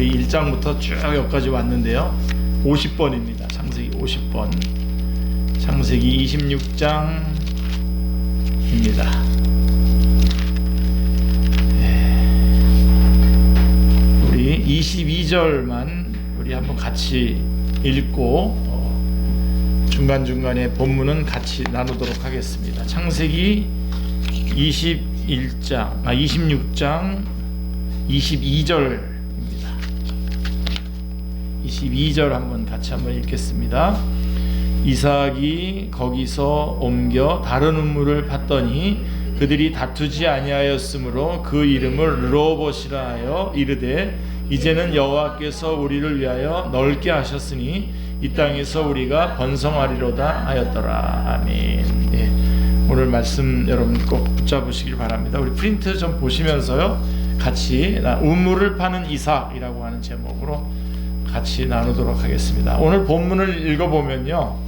우리 1장부터 쭉 여기까지 왔는데요. 50번입니다. 창세기 50번. 창세기 26장입니다. 우리 22절만 우리 한번 같이 읽고 중간중간에 본문은 같이 나누도록 하겠습니다. 창세기 26장 22절입니다. 22절 한번 같이 한번 읽겠습니다. 이삭이 거기서 옮겨 다른 우물을 팠더니 그들이 다투지 아니하였으므로 그 이름을 르호봇이라 하여 이르되 이제는 여호와께서 우리를 위하여 넓게 하셨으니 이 땅에서 우리가 번성하리로다 하였더라. 아멘. 예. 오늘 말씀 여러분 꼭 붙잡으시길 바랍니다. 우리 프린트 좀 보시면서요 같이 우물을 파는 이삭이라고 하는 제목으로 같이 나누도록 하겠습니다. 오늘 본문을 읽어보면요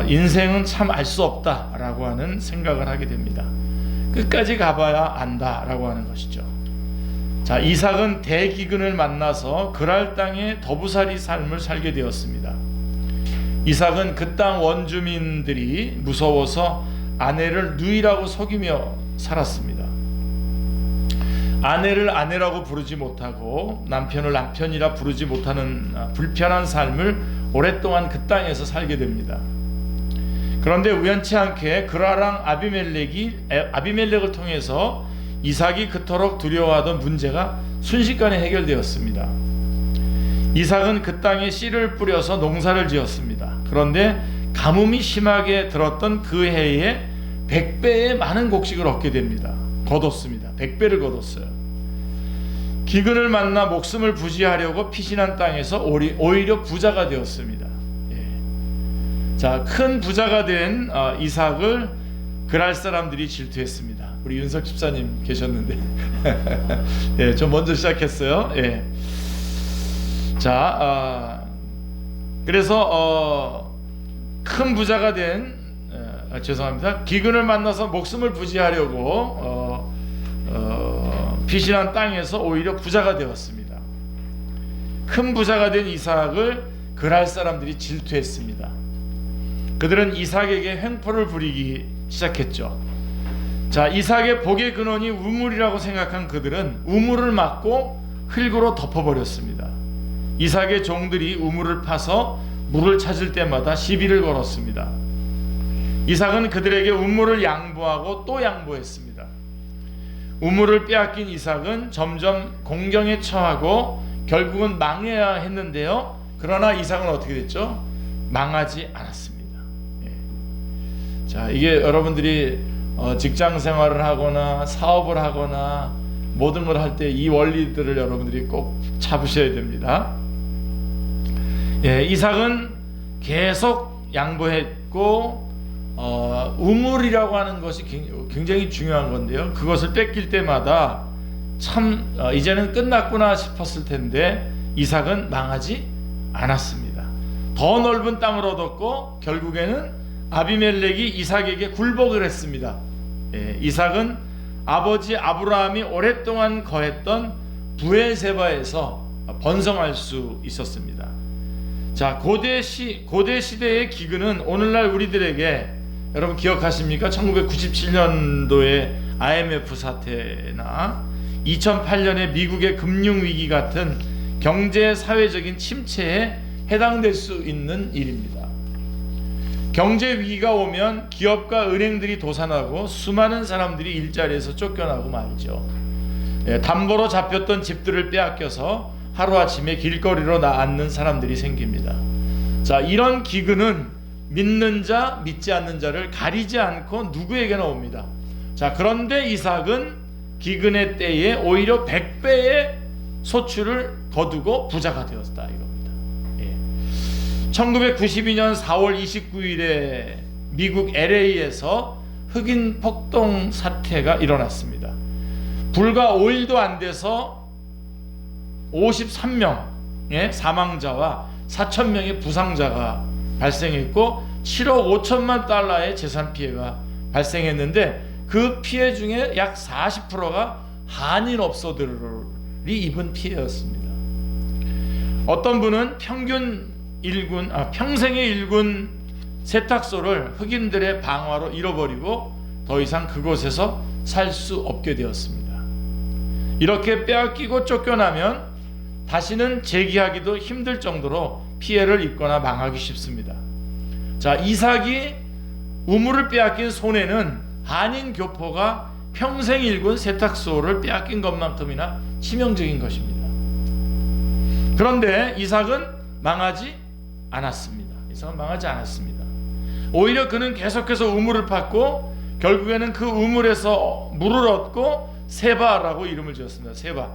인생은 참 알 수 없다라고 하는 생각을 하게 됩니다. 끝까지 가봐야 안다라고 하는 것이죠. 자, 이삭은 대기근을 만나서 그랄 땅에 더부살이 삶을 살게 되었습니다. 이삭은 그 땅 원주민들이 무서워서 아내를 누이라고 속이며 살았습니다. 아내를 아내라고 부르지 못하고 남편을 남편이라 부르지 못하는 불편한 삶을 오랫동안 그 땅에서 살게 됩니다. 그런데 우연치 않게 그라랑 아비멜렉을 통해서 이삭이 그토록 두려워하던 문제가 순식간에 해결되었습니다. 이삭은 그 땅에 씨를 뿌려서 농사를 지었습니다. 그런데 가뭄이 심하게 들었던 그 해에 100배의 많은 곡식을 얻게 됩니다. 거뒀습니다. 100배를 거뒀어요. 기근을 만나 목숨을 부지하려고 피신한 땅에서 오히려 부자가 되었습니다. 예. 자, 큰 부자가 된 이삭을 그랄 사람들이 질투했습니다. 우리 윤석 집사님 계셨는데 예, 저 먼저 시작했어요. 예. 자, 그래서 큰 부자가 된 죄송합니다. 기근을 만나서 목숨을 부지하려고 피신한 땅에서 오히려 부자가 되었습니다. 큰 부자가 된 이삭을 그랄 사람들이 질투했습니다. 그들은 이삭에게 횡포를 부리기 시작했죠. 자, 이삭의 복의 근원이 우물이라고 생각한 그들은 우물을 막고 흙으로 덮어버렸습니다. 이삭의 종들이 우물을 파서 물을 찾을 때마다 시비를 걸었습니다. 이삭은 그들에게 우물을 양보하고 또 양보했습니다. 우물을 빼앗긴 이삭은 점점 공경에 처하고 결국은 망해야 했는데요. 그러나 이삭은 어떻게 됐죠? 망하지 않았습니다. 예. 자, 이게 여러분들이 직장 생활을 하거나 사업을 하거나 모든 걸 할 때 이 원리들을 여러분들이 꼭 잡으셔야 됩니다. 예, 이삭은 계속 양보했고 우물이라고 하는 것이 굉장히 중요한 건데요. 그것을 뺏길 때마다 참 이제는 끝났구나 싶었을 텐데 이삭은 망하지 않았습니다. 더 넓은 땅을 얻었고 결국에는 아비멜렉이 이삭에게 굴복을 했습니다. 예, 이삭은 아버지 아브라함이 오랫동안 거했던 브엘세바에서 번성할 수 있었습니다. 자, 고대 시대의 기근은 오늘날 우리들에게 여러분 기억하십니까? 1997년도의 IMF 사태나 2008년의 미국의 금융위기 같은 경제 사회적인 침체에 해당될 수 있는 일입니다. 경제 위기가 오면 기업과 은행들이 도산하고 수많은 사람들이 일자리에서 쫓겨나고 말이죠. 담보로 잡혔던 집들을 빼앗겨서 하루아침에 길거리로 나앉는 사람들이 생깁니다. 자, 이런 기근은 믿는 자, 믿지 않는 자를 가리지 않고 누구에게나 옵니다. 자, 그런데 이삭은 기근의 때에 오히려 100배의 소출을 거두고 부자가 되었다 이겁니다. 예. 1992년 4월 29일에 미국 LA에서 흑인 폭동 사태가 일어났습니다. 불과 5일도 안 돼서 53명의 사망자와 4,000명의 부상자가 발생했고 7억 5천만 달러의 재산 피해가 발생했는데 그 피해 중에 약 40%가 한인 업소들이 입은 피해였습니다. 어떤 분은 평생의 일군 세탁소를 흑인들의 방화로 잃어버리고 더 이상 그곳에서 살 수 없게 되었습니다. 이렇게 빼앗기고 쫓겨나면 다시는 재기하기도 힘들 정도로 피해를 입거나 망하기 쉽습니다. 자, 이삭이 우물을 빼앗긴 손해는 한인 교포가 평생 일군 세탁소를 빼앗긴 것만큼이나 치명적인 것입니다. 그런데 이삭은 망하지 않았습니다. 오히려 그는 계속해서 우물을 팠고 결국에는 그 우물에서 물을 얻고 세바라고 이름을 지었습니다. 세바.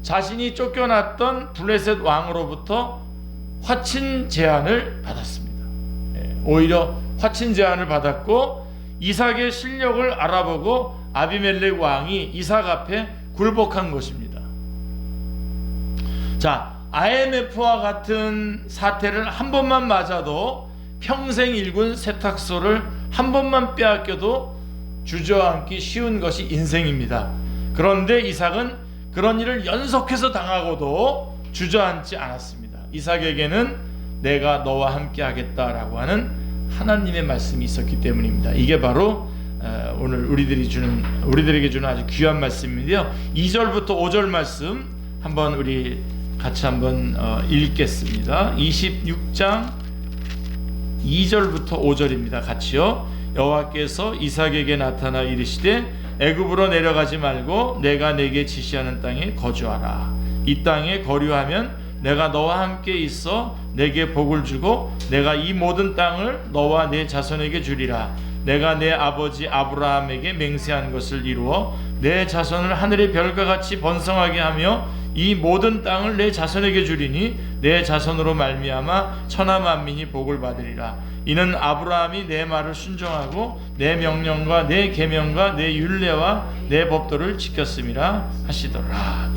자신이 쫓겨났던 블레셋 왕으로부터 화친 제안을 받았습니다. 오히려 화친 제안을 받았고 이삭의 실력을 알아보고 아비멜렉 왕이 이삭 앞에 굴복한 것입니다. 자, IMF와 같은 사태를 한 번만 맞아도 평생 일군 세탁소를 한 번만 빼앗겨도 주저앉기 쉬운 것이 인생입니다. 그런데 이삭은 그런 일을 연속해서 당하고도 주저앉지 않았습니다. 이삭에게는 내가 너와 함께 하겠다라고 하는 하나님의 말씀이 있었기 때문입니다. 이게 바로 오늘 우리들에게 주는 아주 귀한 말씀인데요. 2절부터 5절 말씀 한번 우리 같이 한번 읽겠습니다. 26장 2절부터 5절입니다. 같이요. 여호와께서 이삭에게 나타나 이르시되 애굽으로 내려가지 말고 내가 내게 지시하는 땅에 거주하라. 이 땅에 거류하면 내가 너와 함께 있어 내게 복을 주고 내가 이 모든 땅을 너와 내 자손에게 주리라. 내가 내 아버지 아브라함에게 맹세한 것을 이루어 내 자손을 하늘의 별과 같이 번성하게 하며 이 모든 땅을 내 자손에게 주리니 내 자손으로 말미암아 천하 만민이 복을 받으리라. 이는 아브라함이 내 말을 순종하고 내 명령과 내 계명과 내 율례와 내 법도를 지켰음이라 하시더라.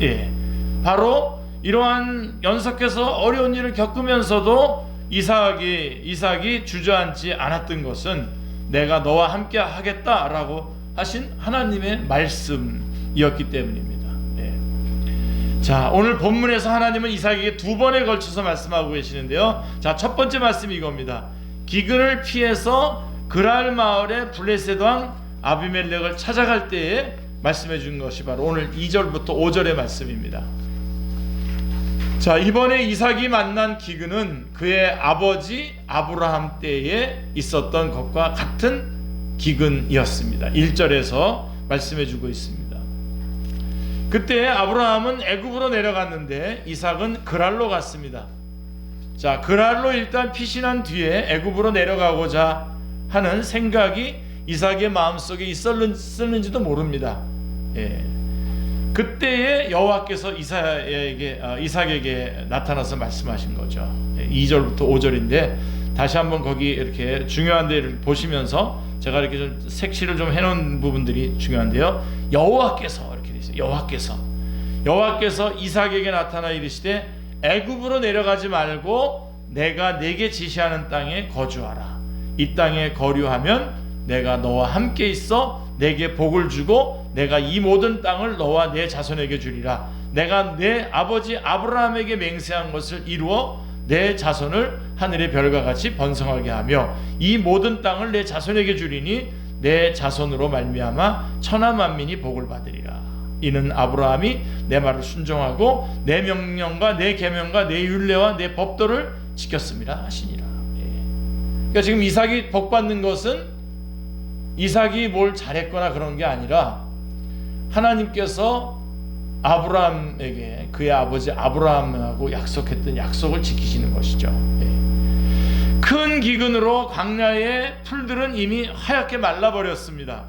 바로 이러한 연속해서 어려운 일을 겪으면서도 이삭이 주저앉지 않았던 것은 내가 너와 함께 하겠다라고 하신 하나님의 말씀이었기 때문입니다. 자, 오늘 본문에서 하나님은 이삭에게 두 번에 걸쳐서 말씀하고 계시는데요. 자, 첫 번째 말씀이 이겁니다. 기근을 피해서 그랄 마을의 블레셋 왕 아비멜렉을 찾아갈 때에 말씀해 준 것이 바로 오늘 2절부터 5절의 말씀입니다. 자, 이번에 이삭이 만난 기근은 그의 아버지 아브라함 때에 있었던 것과 같은 기근이었습니다. 1절에서 말씀해 주고 있습니다. 그때 아브라함은 애굽으로 내려갔는데 이삭은 그랄로 갔습니다. 자, 그랄로 일단 피신한 뒤에 애굽으로 내려가고자 하는 생각이 이삭의 마음속에 있었는지도 모릅니다. 그때에 여호와께서 이삭에게 나타나서 말씀하신 거죠. 2절부터 5절인데 다시 한번 거기 이렇게 중요한 데를 보시면서 제가 이렇게 좀 색칠을 좀 해놓은 부분들이 중요한데요. 여호와께서 이렇게 돼 있어요. 여호와께서 이삭에게 나타나 이르시되 애굽으로 내려가지 말고 내가 내게 지시하는 땅에 거주하라. 이 땅에 거류하면 내가 너와 함께 있어 내게 복을 주고 내가 이 모든 땅을 너와 내 자손에게 주리라. 내가 내 아버지 아브라함에게 맹세한 것을 이루어 내 자손을 하늘의 별과 같이 번성하게 하며 이 모든 땅을 내 자손에게 주리니 내 자손으로 말미암아 천하 만민이 복을 받으리라. 이는 아브라함이 내 말을 순종하고 내 명령과 내 계명과 내 율례와 내 법도를 지켰습니다 하시니라. 그러니까 지금 이삭이 복 받는 것은 이삭이 뭘 잘했거나 그런 게 아니라 하나님께서 아브라함에게 그의 아버지 아브라함하고 약속했던 약속을 지키시는 것이죠. 큰 기근으로 광야의 풀들은 이미 하얗게 말라버렸습니다.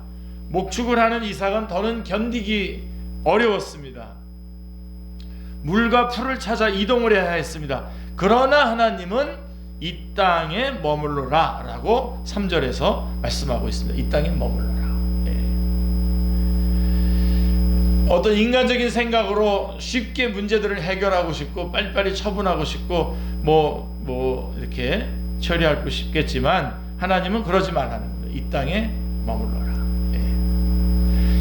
목축을 하는 이삭은 더는 견디기 어려웠습니다. 물과 풀을 찾아 이동을 해야 했습니다. 그러나 하나님은 이 땅에 머물러라 라고 3절에서 말씀하고 있습니다. 이 땅에 머물러라. 어떤 인간적인 생각으로 쉽게 문제들을 해결하고 싶고 빨리빨리 처분하고 싶고 뭐 이렇게 처리하고 싶겠지만 하나님은 그러지 말라는 거예요. 이 땅에 머물러라.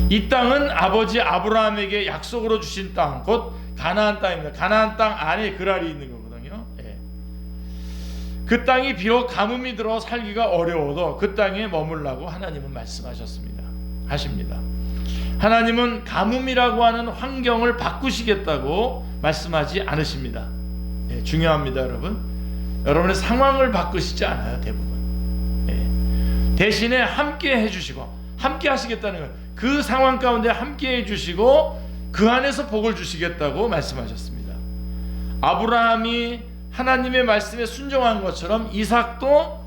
이 땅은 아버지 아브라함에게 약속으로 주신 땅, 곧 가나안 땅입니다. 가나안 땅 안에 그랄이 있는 거거든요. 그 땅이 비록 가뭄이 들어 살기가 어려워도 그 땅에 머물라고 하나님은 말씀하셨습니다. 하십니다. 하나님은 가뭄이라고 하는 환경을 바꾸시겠다고 말씀하지 않으십니다. 예, 중요합니다, 여러분. 여러분의 상황을 바꾸시지 않아요, 대부분. 예. 대신에 함께 해주시고, 함께 하시겠다는 거예요. 그 상황 가운데 함께 해주시고 그 안에서 복을 주시겠다고 말씀하셨습니다. 아브라함이 하나님의 말씀에 순종한 것처럼 이삭도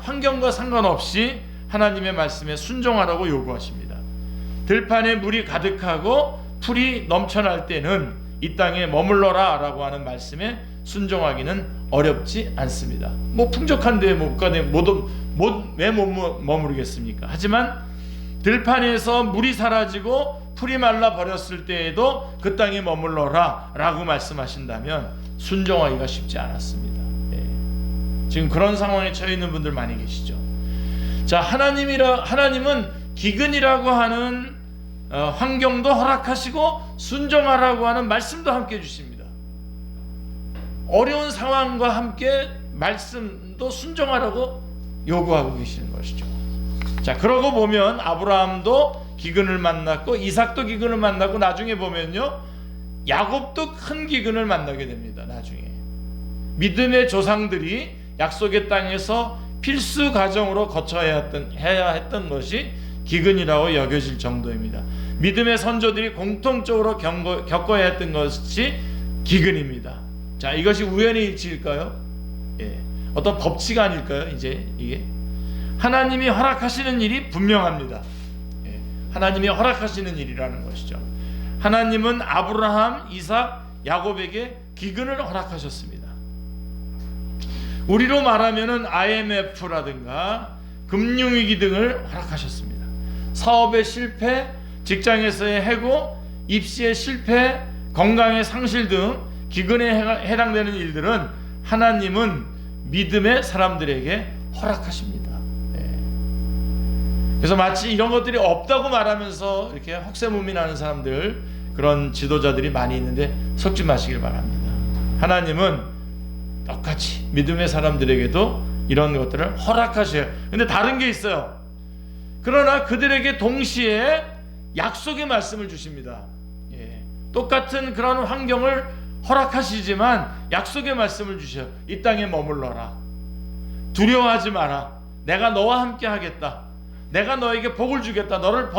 환경과 상관없이 하나님의 말씀에 순종하라고 요구하십니다. 들판에 물이 가득하고 풀이 넘쳐날 때는 이 땅에 머물러라 라고 하는 말씀에 순종하기는 어렵지 않습니다. 뭐 풍족한 데에 왜 못 머무르겠습니까? 하지만 들판에서 물이 사라지고 풀이 말라 버렸을 때에도 그 땅에 머물러라 라고 말씀하신다면 순종하기가 쉽지 않았습니다. 예. 지금 그런 상황에 처해 있는 분들 많이 계시죠. 자, 하나님은 기근이라고 하는 환경도 허락하시고 순종하라고 하는 말씀도 함께 주십니다. 어려운 상황과 함께 말씀도 순종하라고 요구하고 계시는 것이죠. 자, 그러고 보면 아브라함도 기근을 만났고 이삭도 기근을 만났고 나중에 보면요, 야곱도 큰 기근을 만나게 됩니다. 나중에 믿음의 조상들이 약속의 땅에서 필수 과정으로 거쳐야 했던 것이 기근이라고 여겨질 정도입니다. 믿음의 선조들이 공통적으로 겪어야 했던 것이 기근입니다. 자, 이것이 우연의 일치일까요? 예. 어떤 법칙 아닐까요? 이제 이게 하나님이 허락하시는 일이 분명합니다. 예. 하나님이 허락하시는 일이라는 것이죠. 하나님은 아브라함, 이삭, 야곱에게 기근을 허락하셨습니다. 우리로 말하면은 IMF라든가 금융위기 등을 허락하셨습니다. 사업의 실패, 직장에서의 해고, 입시의 실패, 건강의 상실 등 기근에 해당되는 일들은 하나님은 믿음의 사람들에게 허락하십니다. 네. 그래서 마치 이런 것들이 없다고 말하면서 이렇게 헛새무민하는 사람들, 그런 지도자들이 많이 있는데 속지 마시길 바랍니다. 하나님은 똑같이 믿음의 사람들에게도 이런 것들을 허락하셔요. 근데 다른 게 있어요. 그러나 그들에게 동시에 약속의 말씀을 주십니다. 예. 똑같은 그런 환경을 허락하시지만 약속의 말씀을 주셔요. 이 땅에 머물러라. 두려워하지 마라. 내가 너와 함께 하겠다. 내가 너에게 복을 주겠다. 너를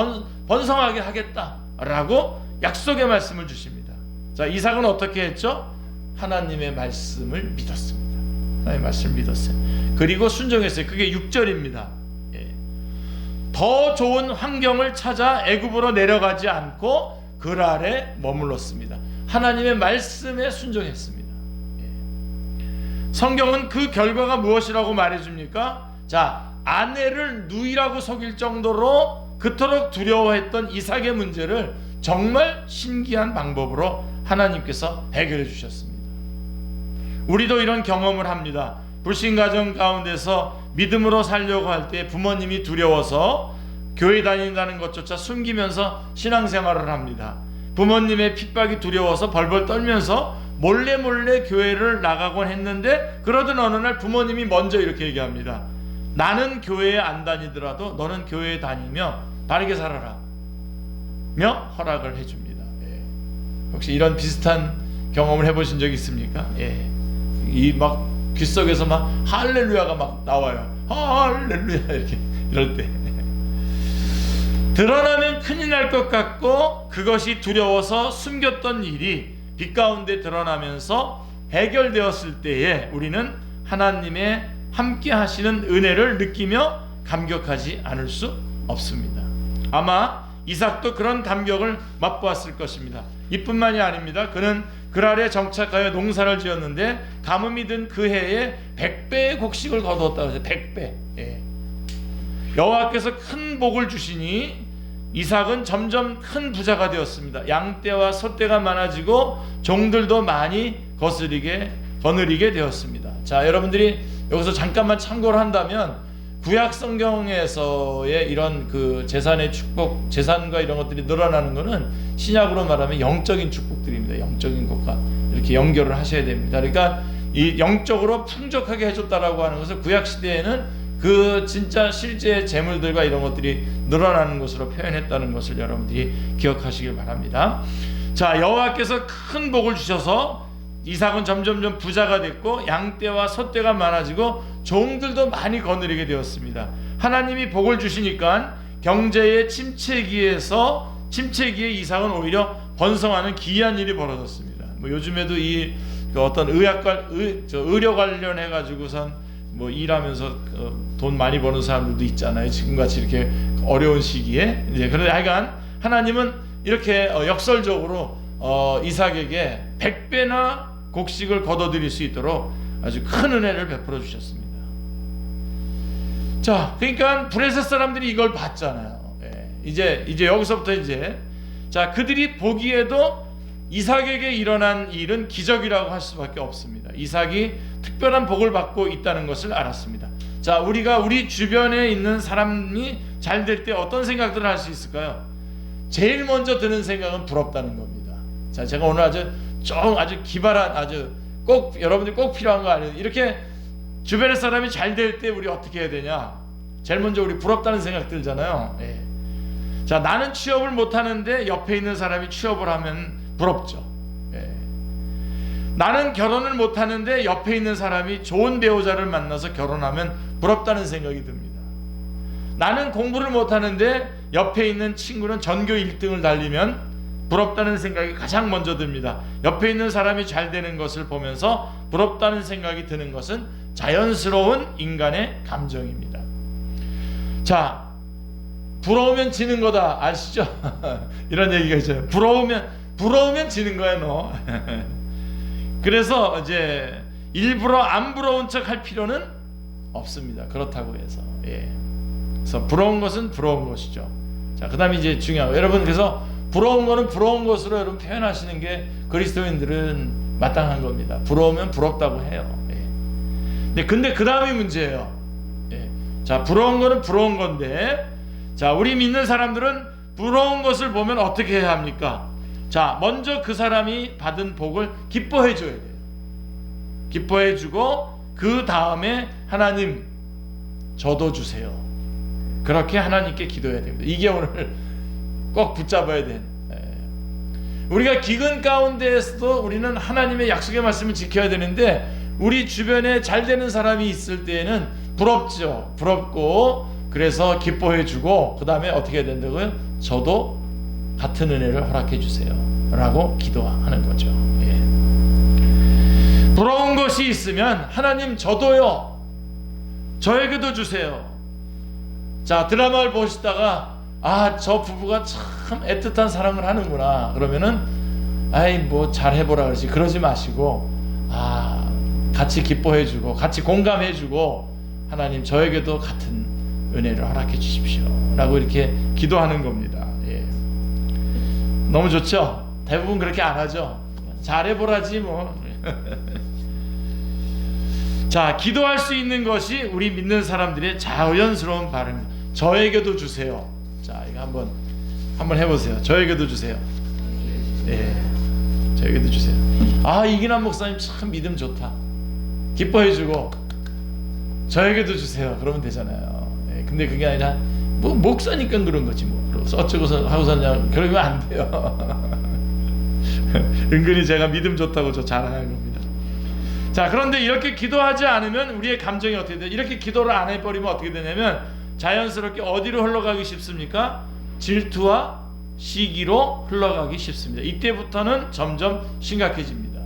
번성하게 하겠다. 라고 약속의 말씀을 주십니다. 자, 이삭은 어떻게 했죠? 하나님의 말씀을 믿었습니다. 하나님의 말씀을 믿었어요. 그리고 순종했어요. 그게 6절입니다. 예. 더 좋은 환경을 찾아 애굽으로 내려가지 않고 글 아래 머물렀습니다. 하나님의 말씀에 순종했습니다. 예. 성경은 그 결과가 무엇이라고 말해줍니까? 자, 아내를 누이라고 속일 정도로 그토록 두려워했던 이삭의 문제를 정말 신기한 방법으로 하나님께서 해결해 주셨습니다. 우리도 이런 경험을 합니다. 불신가정 가운데서 믿음으로 살려고 할 때 부모님이 두려워서 교회 다닌다는 것조차 숨기면서 신앙생활을 합니다. 부모님의 핍박이 두려워서 벌벌 떨면서 몰래 교회를 나가곤 했는데, 그러던 어느 날 부모님이 먼저 이렇게 얘기합니다. 나는 교회에 안 다니더라도 너는 교회에 다니며 바르게 살아라 며 허락을 해줍니다. 예. 혹시 이런 비슷한 경험을 해보신 적 있습니까? 예. 이 막 귓속에서 막 할렐루야가 막 나와요. 할렐루야 이렇게 이럴 때 드러나면 큰일 날 것 같고, 그것이 두려워서 숨겼던 일이 빛 가운데 드러나면서 해결되었을 때에 우리는 하나님의 함께 하시는 은혜를 느끼며 감격하지 않을 수 없습니다. 아마 이삭도 그런 감격을 맛보았을 것입니다. 이뿐만이 아닙니다. 그는 그랄에 정착하여 농사를 지었는데 가뭄이 든 그 해에 100배의 곡식을 거두었다고 해서 100배. 예. 여호와께서 큰 복을 주시니 이삭은 점점 큰 부자가 되었습니다. 양떼와 소떼가 많아지고 종들도 많이 거느리게 되었습니다. 자, 여러분들이 여기서 잠깐만 참고를 한다면 구약 성경에서의 이런 그 재산의 축복, 재산과 이런 것들이 늘어나는 것은 신약으로 말하면 영적인 축복들입니다. 영적인 것과 이렇게 연결을 하셔야 됩니다. 그러니까 이 영적으로 풍족하게 해줬다라고 하는 것을 구약 시대에는 그 진짜 실제 재물들과 이런 것들이 늘어나는 것으로 표현했다는 것을 여러분들이 기억하시길 바랍니다. 자, 여호와께서 큰 복을 주셔서 이삭은 점점점 부자가 됐고 양떼와 소떼가 많아지고 종들도 많이 거느리게 되었습니다. 하나님이 복을 주시니까 경제의 침체기에 이삭은 오히려 번성하는 기이한 일이 벌어졌습니다. 뭐 요즘에도 이 어떤 의료 관련해 가지고선 뭐 일하면서 돈 많이 버는 사람들도 있잖아요. 지금같이 이렇게 어려운 시기에. 그런데 하여간 하나님은 이렇게 역설적으로 이삭에게 100배나 곡식을 거둬들일 수 있도록 아주 큰 은혜를 베풀어 주셨습니다. 자, 그러니까 브레셋 사람들이 이걸 봤잖아요. 이제 여기서부터 자, 그들이 보기에도 이삭에게 일어난 일은 기적이라고 할 수밖에 없습니다. 이삭이 특별한 복을 받고 있다는 것을 알았습니다. 자, 우리가 우리 주변에 있는 사람이 잘 될 때 어떤 생각들을 할 수 있을까요? 제일 먼저 드는 생각은 부럽다는 겁니다. 자, 제가 오늘 아주 기발한, 아주 꼭 여러분들이 꼭 필요한 거 아니에요. 이렇게 주변의 사람이 잘 될 때 우리 어떻게 해야 되냐? 제일 먼저 우리 부럽다는 생각 들잖아요. 자, 나는 취업을 못 하는데 옆에 있는 사람이 취업을 하면 부럽죠. 나는 결혼을 못 하는데 옆에 있는 사람이 좋은 배우자를 만나서 결혼하면 부럽다는 생각이 듭니다. 나는 공부를 못 하는데 옆에 있는 친구는 전교 1등을 달리면 부럽다는 생각이 가장 먼저 듭니다. 옆에 있는 사람이 잘 되는 것을 보면서 부럽다는 생각이 드는 것은 자연스러운 인간의 감정입니다. 자, 부러우면 지는 거다 아시죠? 이런 얘기가 있어요. 부러우면 지는 거야 너. 그래서 이제 일부러 안 부러운 척 할 필요는 없습니다. 그렇다고 해서 그래서 부러운 것은 부러운 것이죠. 자, 그다음에 이제 중요한 거. 여러분, 그래서 부러운 거는 부러운 것으로 여러분 표현하시는 게 그리스도인들은 마땅한 겁니다. 부러우면 부럽다고 해요. 근데 그 다음이 문제예요. 자, 부러운 거는 부러운 건데, 자, 우리 믿는 사람들은 부러운 것을 보면 어떻게 해야 합니까? 자, 먼저 그 사람이 받은 복을 기뻐해 줘야 돼요. 기뻐해 주고 그 다음에 하나님 저도 주세요. 그렇게 하나님께 기도해야 됩니다. 이게 오늘 꼭 붙잡아야 돼. 우리가 기근 가운데에서도 우리는 하나님의 약속의 말씀을 지켜야 되는데, 우리 주변에 잘 되는 사람이 있을 때에는 부럽죠. 부럽고 그래서 기뻐해 주고 그 다음에 어떻게 해야 된다고요? 저도 같은 은혜를 허락해 주세요 라고 기도하는 거죠. 부러운 것이 있으면 하나님 저도요, 저에게도 주세요. 자, 드라마를 보시다가 저 부부가 참 애틋한 사랑을 하는구나 그러면은 뭐 잘해보라 그러지, 그러지 마시고 같이 기뻐해주고 같이 공감해주고 하나님 저에게도 같은 은혜를 허락해 주십시오 라고 이렇게 기도하는 겁니다. 너무 좋죠? 대부분 그렇게 안 하죠. 잘해보라지 뭐. 자, 기도할 수 있는 것이 우리 믿는 사람들의 자연스러운 발음입니다. 저에게도 주세요. 자, 이거 한번 해보세요. 저에게도 주세요. 저에게도 주세요. 이기남 목사님 참 믿음 좋다. 기뻐해주고 저에게도 주세요. 그러면 되잖아요. 근데 그게 아니라 뭐 목사니까 그런 거지 뭐. 어쩌고서 하고서냐 그러면 안 돼요. 은근히 제가 믿음 좋다고 저 자랑하는 겁니다. 자, 그런데 이렇게 기도하지 않으면 우리의 감정이 어떻게 돼요? 이렇게 기도를 안 해버리면 어떻게 되냐면 자연스럽게 어디로 흘러가기 쉽습니까? 질투와 시기로 흘러가기 쉽습니다. 이때부터는 점점 심각해집니다.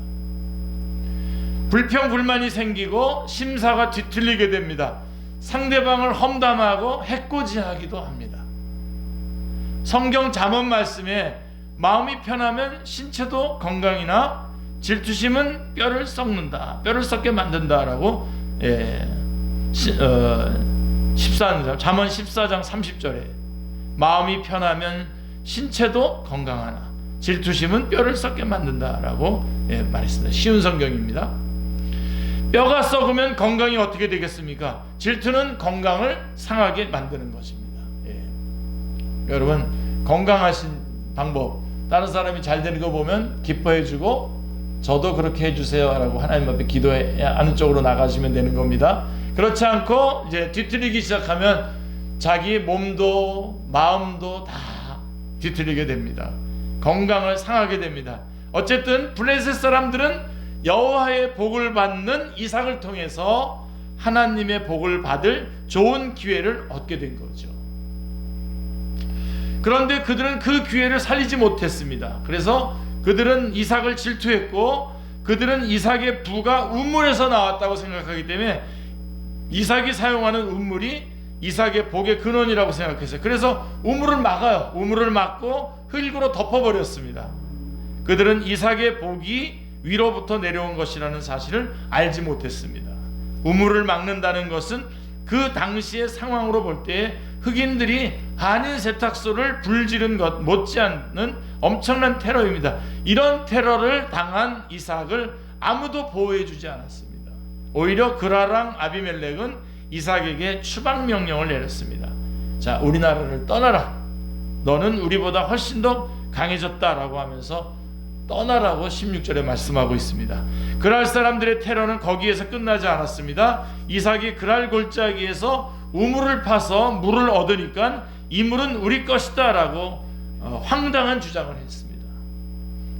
불평불만이 생기고 심사가 뒤틀리게 됩니다. 상대방을 험담하고 해코지하기도 합니다. 성경 잠언 말씀에 마음이 편하면 신체도 건강이나 질투심은 뼈를 썩는다, 뼈를 썩게 만든다라고 잠언 14장 30절에 마음이 편하면 신체도 건강하나 질투심은 뼈를 썩게 만든다라고 말했습니다. 쉬운 성경입니다. 뼈가 썩으면 건강이 어떻게 되겠습니까? 질투는 건강을 상하게 만드는 것입니다. 여러분, 건강하신 방법, 다른 사람이 잘 되는 거 보면 기뻐해주고 저도 그렇게 해주세요 라고 하나님 앞에 기도하는 쪽으로 나가시면 되는 겁니다. 그렇지 않고 이제 뒤틀리기 시작하면 자기 몸도 마음도 다 뒤틀리게 됩니다. 건강을 상하게 됩니다. 어쨌든 블레셋 사람들은 여호와의 복을 받는 이삭을 통해서 하나님의 복을 받을 좋은 기회를 얻게 된 거죠. 그런데 그들은 그 기회를 살리지 못했습니다. 그래서 그들은 이삭을 질투했고, 그들은 이삭의 부가 우물에서 나왔다고 생각하기 때문에 이삭이 사용하는 우물이 이삭의 복의 근원이라고 생각했어요. 그래서 우물을 막아요. 우물을 막고 흙으로 덮어버렸습니다. 그들은 이삭의 복이 위로부터 내려온 것이라는 사실을 알지 못했습니다. 우물을 막는다는 것은 그 당시의 상황으로 볼 때 흑인들이 한인 세탁소를 불지른 것 못지않는 엄청난 테러입니다. 이런 테러를 당한 이삭을 아무도 보호해주지 않았습니다. 오히려 그라랑 아비멜렉은 이삭에게 추방 명령을 내렸습니다. 자, 우리나라를 떠나라. 너는 우리보다 훨씬 더 강해졌다라고 하면서 떠나라고 16절에 말씀하고 있습니다. 그랄 사람들의 테러는 거기에서 끝나지 않았습니다. 이삭이 그랄 골짜기에서 우물을 파서 물을 얻으니까 이 물은 우리 것이다 라고 황당한 주장을 했습니다.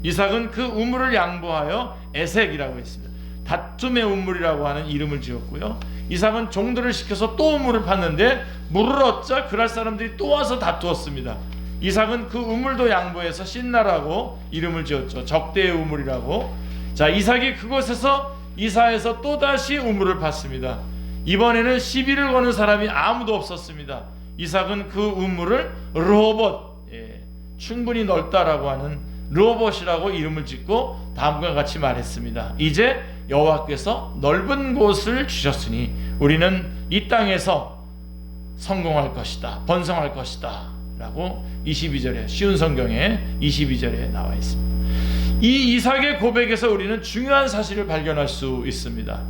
이삭은 그 우물을 양보하여 에색이라고 했습니다. 다툼의 우물이라고 하는 이름을 지었고요. 이삭은 종들을 시켜서 또 우물을 팠는데 물을 얻자 그랄 사람들이 또 와서 다투었습니다. 이삭은 그 우물도 양보해서 신나라고 이름을 지었죠. 적대의 우물이라고. 자, 이삭이 그곳에서 이사해서 또다시 우물을 팠습니다. 이번에는 시비를 거는 사람이 아무도 없었습니다. 이삭은 그 우물을 르호봇, 충분히 넓다라고 하는 르호봇이라고 이름을 짓고 다음과 같이 말했습니다. 이제 여호와께서 넓은 곳을 주셨으니 우리는 이 땅에서 성공할 것이다, 번성할 것이다 라고 22절에, 쉬운 성경에 22절에 나와 있습니다. 이 이삭의 고백에서 우리는 중요한 사실을 발견할 수 있습니다.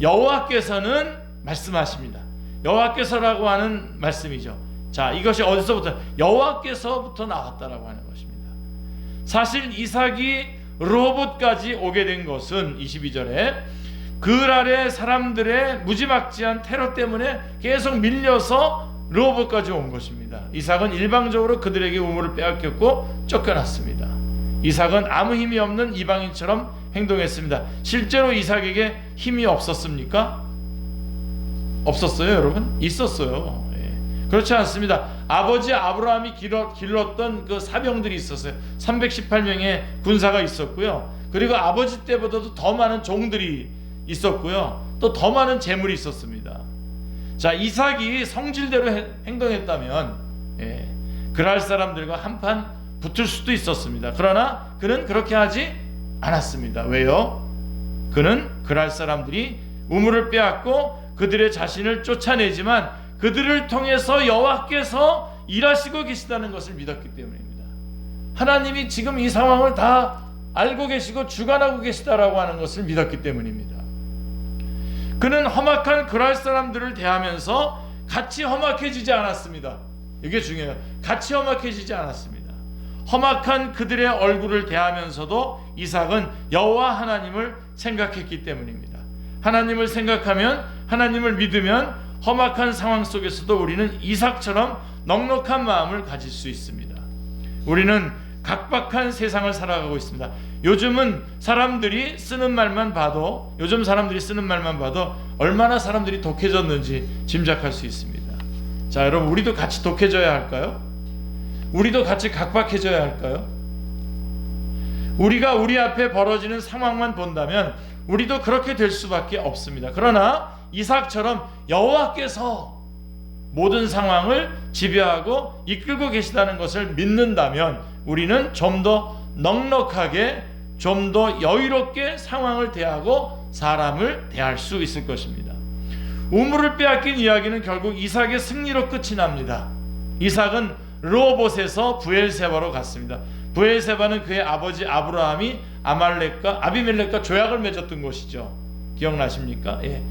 여호와께서는 말씀하십니다. 여호와께서라고 하는 말씀이죠. 자, 이것이 어디서부터? 여호와께서부터 나왔다라고 하는 것입니다. 사실 이삭이 르호봇까지 오게 된 것은 22절에 그랄의 사람들의 무지막지한 테러 때문에 계속 밀려서 르호봇까지 온 것입니다. 이삭은 일방적으로 그들에게 우물을 빼앗겼고 쫓겨났습니다. 이삭은 아무 힘이 없는 이방인처럼 행동했습니다. 실제로 이삭에게 힘이 없었습니까? 없었어요, 여러분? 있었어요. 그렇지 않습니다. 아버지 아브라함이 길렀던 그 사병들이 있었어요. 318명의 군사가 있었고요. 그리고 아버지 때보다도 더 많은 종들이 있었고요. 또 더 많은 재물이 있었습니다. 자, 이삭이 성질대로 행동했다면 그랄 사람들과 한판 붙을 수도 있었습니다. 그러나 그는 그렇게 하지 않았습니다. 왜요? 그는 그랄 사람들이 우물을 빼앗고 그들의 자신을 쫓아내지만 그들을 통해서 여호와께서 일하시고 계시다는 것을 믿었기 때문입니다. 하나님이 지금 이 상황을 다 알고 계시고 주관하고 계시다라고 하는 것을 믿었기 때문입니다. 그는 험악한 그랄 사람들을 대하면서 같이 험악해지지 않았습니다. 이게 중요해요. 같이 험악해지지 않았습니다. 험악한 그들의 얼굴을 대하면서도 이삭은 여호와 하나님을 생각했기 때문입니다. 하나님을 생각하면, 하나님을 믿으면 험악한 상황 속에서도 우리는 이삭처럼 넉넉한 마음을 가질 수 있습니다. 우리는 각박한 세상을 살아가고 있습니다. 요즘 사람들이 쓰는 말만 봐도 얼마나 사람들이 독해졌는지 짐작할 수 있습니다. 자, 여러분, 우리도 같이 독해져야 할까요? 우리도 같이 각박해져야 할까요? 우리가 우리 앞에 벌어지는 상황만 본다면 우리도 그렇게 될 수밖에 없습니다. 그러나 이삭처럼 여호와께서 모든 상황을 지배하고 이끌고 계시다는 것을 믿는다면 우리는 좀 더 넉넉하게, 좀 더 여유롭게 상황을 대하고 사람을 대할 수 있을 것입니다. 우물을 빼앗긴 이야기는 결국 이삭의 승리로 끝이 납니다. 이삭은 르호봇에서 브엘세바로 갔습니다. 브엘세바는 그의 아버지 아브라함이 아비멜렉과 조약을 맺었던 곳이죠. 기억나십니까? 예.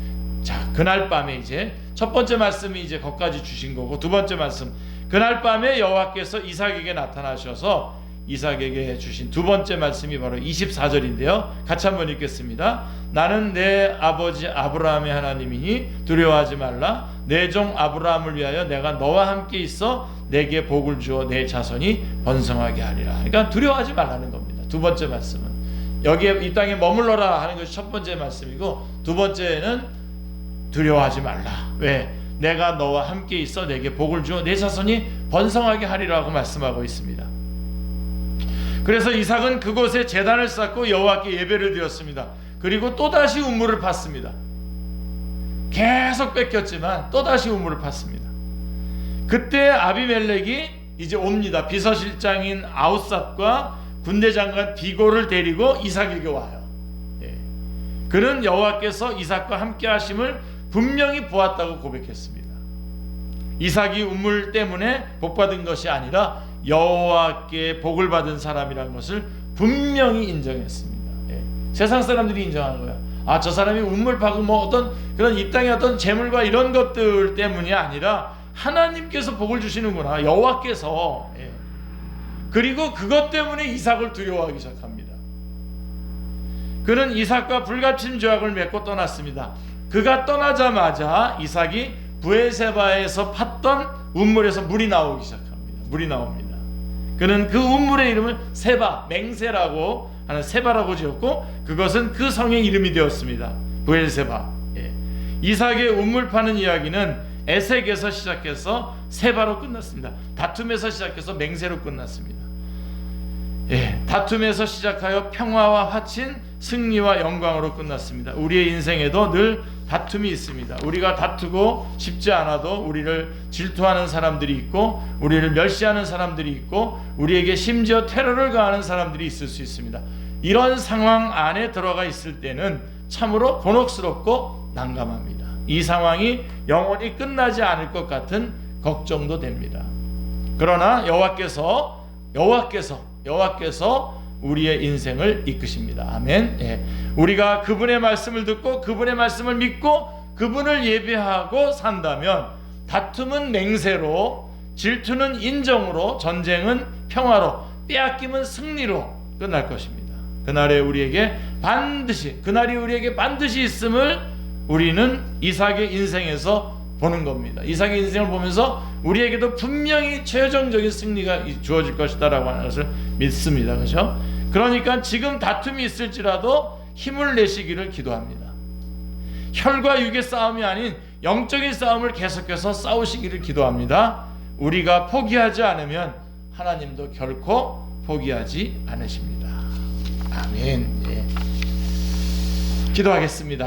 자, 그날 밤에 이제 첫 번째 말씀이 이제 거기까지 주신 거고, 두 번째 말씀, 그날 밤에 여호와께서 이삭에게 나타나셔서 이삭에게 주신 두 번째 말씀이 바로 24절인데요. 같이 한번 읽겠습니다. 나는 내 아버지 아브라함의 하나님이니 두려워하지 말라. 내 종 아브라함을 위하여 내가 너와 함께 있어 내게 복을 주어 내 자손이 번성하게 하리라. 그러니까 두려워하지 말라는 겁니다. 두 번째 말씀은 여기에 이 땅에 머물러라 하는 것이 첫 번째 말씀이고, 두 번째는 두려워하지 말라. 왜? 내가 너와 함께 있어 내게 복을 주어 내 자손이 번성하게 하리라고 말씀하고 있습니다. 그래서 이삭은 그곳에 제단을 쌓고 여호와께 예배를 드렸습니다. 그리고 또다시 우물을 팠습니다. 계속 뺏겼지만 또다시 우물을 팠습니다. 그때 아비멜렉이 이제 옵니다. 비서실장인 아웃삿과 군대장관 비고를 데리고 이삭에게 와요. 그는 여호와께서 이삭과 함께 하심을 분명히 보았다고 고백했습니다. 이삭이 우물 때문에 복받은 것이 아니라 여호와께 복을 받은 사람이라는 것을 분명히 인정했습니다. 세상 사람들이 인정한 거야. 아, 저 사람이 우물 파고 뭐 어떤 그런 이 땅의 어떤 재물과 이런 것들 때문이 아니라 하나님께서 복을 주시는구나, 여호와께서. 그리고 그것 때문에 이삭을 두려워하기 시작합니다. 그는 이삭과 불같은 조약을 맺고 떠났습니다. 그가 떠나자마자 이삭이 브에세바에서 팠던 우물에서 물이 나오기 시작합니다. 물이 나옵니다. 그는 그 우물의 이름을 세바, 맹세라고 하는 세바라고 지었고, 그것은 그 성의 이름이 되었습니다. 브엘세바. 이삭의 우물 파는 이야기는 에색에서 시작해서 세바로 끝났습니다. 다툼에서 시작해서 맹세로 끝났습니다. 다툼에서 시작하여 평화와 화친, 승리와 영광으로 끝났습니다. 우리의 인생에도 늘 다툼이 있습니다. 우리가 다투고 싶지 않아도 우리를 질투하는 사람들이 있고, 우리를 멸시하는 사람들이 있고, 우리에게 심지어 테러를 가하는 사람들이 있을 수 있습니다. 이런 상황 안에 들어가 있을 때는 참으로 곤혹스럽고 난감합니다. 이 상황이 영원히 끝나지 않을 것 같은 걱정도 됩니다. 그러나 여호와께서 우리의 인생을 이끄십니다. 아멘. 우리가 그분의 말씀을 듣고 그분의 말씀을 믿고 그분을 예배하고 산다면 다툼은 맹세로, 질투는 인정으로, 전쟁은 평화로, 빼앗김은 승리로 끝날 것입니다. 그날이 우리에게 반드시 있음을 우리는 이삭의 인생에서 보는 겁니다. 이삭의 인생을 보면서 우리에게도 분명히 최종적인 승리가 주어질 것이다라고 하는 것을 믿습니다. 그렇죠? 그러니까 지금 다툼이 있을지라도 힘을 내시기를 기도합니다. 혈과 육의 싸움이 아닌 영적인 싸움을 계속해서 싸우시기를 기도합니다. 우리가 포기하지 않으면 하나님도 결코 포기하지 않으십니다. 아멘. 기도하겠습니다.